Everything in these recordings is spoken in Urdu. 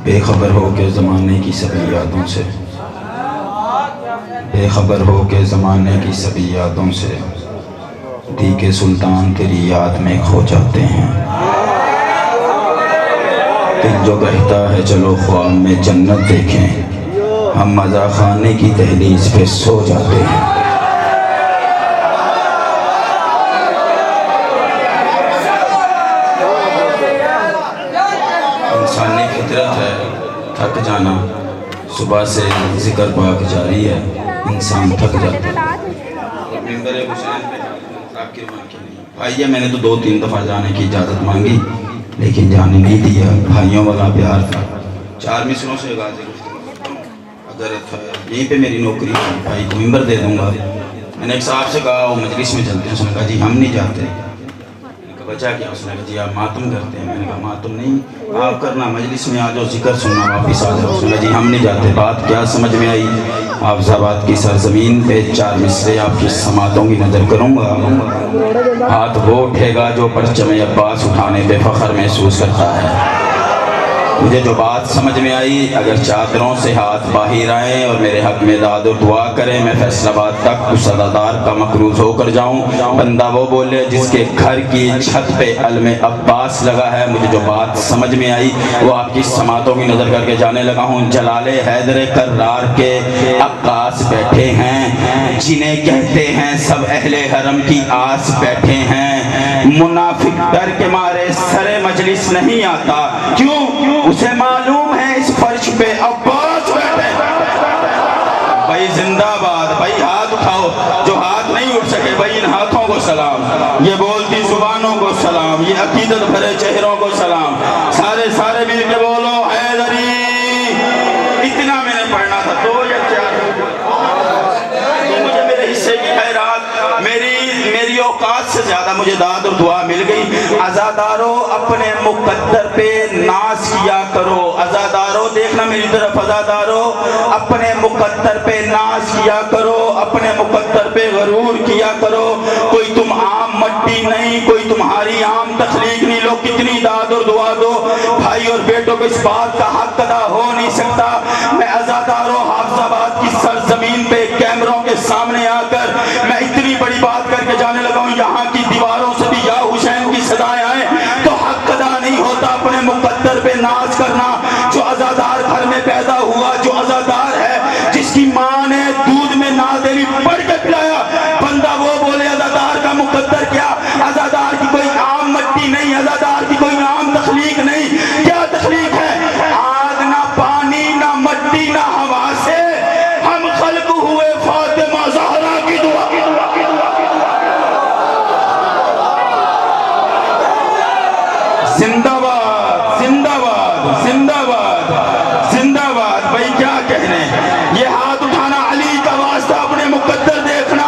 بے خبر ہو کے زمانے کی سبھی یادوں سے، بے خبر ہو کے زمانے کی سبھی یادوں سے، دیگ سلطان تیری یاد میں کھو جاتے ہیں۔ دل جو کہتا ہے چلو خواب میں جنت دیکھیں، ہم مزہ خانے کی دہلیز پہ سو جاتے ہیں۔ انسانی فطرت ہے تھک جانا، صبح سے ذکر پاک جاری ہے، انسان تھک جاتا ہے۔ بھائیہ میں نے تو 2-3 دفعہ جانے کی اجازت مانگی لیکن جانے نہیں دیا، بھائیوں والا پیار تھا۔ 4 مصروں سے غازی اگر یہیں پہ میری نوکری تھی، بھائی کو ممبر دے دوں گا۔ میں نے ایک صاحب سے کہا وہ مجلس میں چلتے ہیں، اس نے کہا جی ہم نہیں جاتے۔ میں نے کہا وجہ کیا؟ اس نے کہا جی آپ ماتم کرتے ہیں۔ میں نے کہا ماتم نہیں، آپ کرنا، مجلس میں آ جاؤ، ذکر سننا، واپس آ جاؤ۔ اس نے کہا جی ہم نہیں جاتے۔ بات کیا سمجھ میں آئی؟ حافظ آباد کی سرزمین پہ 4 مصرے آپ کی سماعتوں کی نظر کروں گا۔ ہاتھ وہ اٹھے گا جو پرچم عباس اٹھانے پہ فخر محسوس کرتا ہے۔ مجھے جو بات سمجھ میں آئی، اگر چادروں سے ہاتھ باہر آئیں اور میرے حق میں داد و دعا کریں، میں فیصل آباد تک اس عزادار کا مقروض ہو کر جاؤں۔ بندہ وہ بولے جس کے گھر کی چھت پہ علم عباس لگا ہے۔ مجھے جو بات سمجھ میں آئی وہ آپ کی سماعتوں کی نظر کر کے جانے لگا ہوں۔ جلال حیدر کرار کے عکاس بیٹھے ہیں، جنہیں کہتے ہیں سب اہل حرم کی آس بیٹھے ہیں۔ منافق ڈر کے مارے سر مجلس نہیں آتا، کیوں؟ اسے معلوم ہے اس فرش پہ عباس بیٹھے۔ بھائی زندہ باد، بھائی ہاتھ اٹھاؤ، جو ہاتھ نہیں اٹھ سکے بھائی ان ہاتھوں کو سلام، یہ بولتی زبانوں کو سلام، یہ عقیدت بھرے چہروں کو سلام۔ سارے مل کے بولو حیدری۔ اتنا میں نے پڑھنا تھا، 2 یا 4۔ مجھے میرے حصے کی خیرات، میری اوقات سے زیادہ مجھے داد اور دعا مل گئی۔ عزاداروں اپنے مقدر پہ ناز کیا کرو۔ عزاداروں دیکھنا میری طرف، عزاداروں اپنے مقدر پہ ناز کیا کرو، اپنے مقدر پہ غرور کیا کرو۔ کوئی تم عام مٹی نہیں، کوئی تمہاری عام تخلیق نہیں، لوگ کتنی داد اور دعا دو، بھائی اور بیٹوں کو اس بات کا حق ادا ہو نہیں سکتا۔ میں عزاداروں حافظ آباد کی سرزمین پہ کیمروں کے سامنے آ کر میں اتنی بڑی بات کر کے جانے لگا ہوں، یہاں کی دیواروں سے بھی یا حسین کی صدائیں آئیں تو حق ادا نہیں ہوتا اپنے مقدر پہ ناز کرنا۔ جو عزادار گھر میں پیدا ہوا، جو عزادار ہے جس کی ماں نے دودھ میں نادری پڑھ کے پلایا، بندہ وہ بولے عزادار کا مقدر کیا؟ عزادار کی کوئی عام مٹی نہیں، عزادار کی کوئی عام تخلیق نہیں۔ کیا تخلیق ہے؟ آگ نہ پانی نہ مٹی نہ ہوا سے ہم خلق ہوئے فاطمہ زہرا کی دعا۔ زندہ باد، زندہ باد، زندہ باد، زندہ باد۔ بھائی کیا کہنے، یہ ہاتھ اٹھانا علی کا واسطہ، اپنے مقدر دیکھنا۔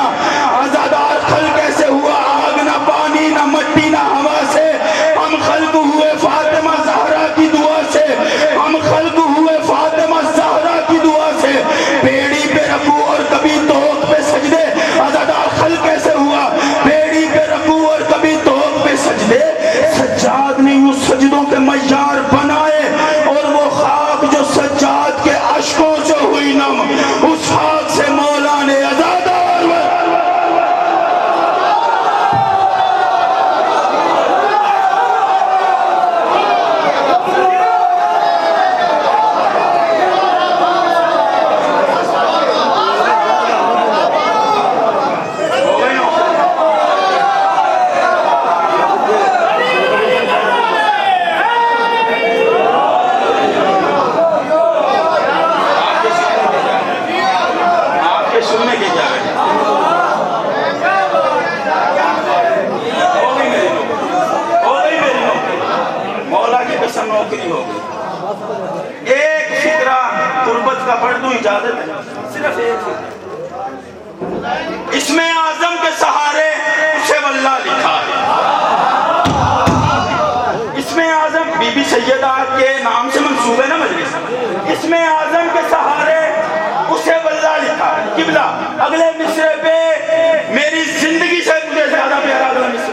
عزادار خلق کیسے ہوا؟ آگ نہ پانی نہ مٹی نہ ہوا سے ہم خلق ہوئے فاطمہ زہرا کی دعا سے، ہم خلق ہوئے فاطمہ زہرا کی دعا سے۔ بیڑی پہ رکوع اور کبھی توق پہ سجدے، عزادار خلق کیسے ہوا؟ بیڑی پہ رکوع اور کبھی توق پہ سجدے۔ سجاد نے یوں سجدوں کے معیار بنائے اور وہ خاک جو سجاد کے اشکوں سے ہوئی نم، اس خاک سے مولا نے عزادار نوکری ہو گئی۔ ایک فکرہ قربت کا پڑھ دوں، اجازت ہے؟ صرف ایک فکرہ، اسم اعظم کے سہارے اسے واللہ لکھا ہے۔ اسم اعظم بی بی سیدہ کے نام سے منسوب ہے نا مجلس، اسم اعظم کے سہارے اسے واللہ لکھا ہے۔ قبلہ اگلے مصرے پہ میری زندگی سے مجھے زیادہ پیارا اگلا مصرے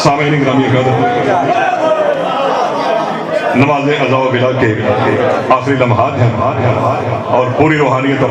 سامعین گرامی قدر، نماز عزا و بلا کے آخری لمحات ہیں اور پوری روحانیت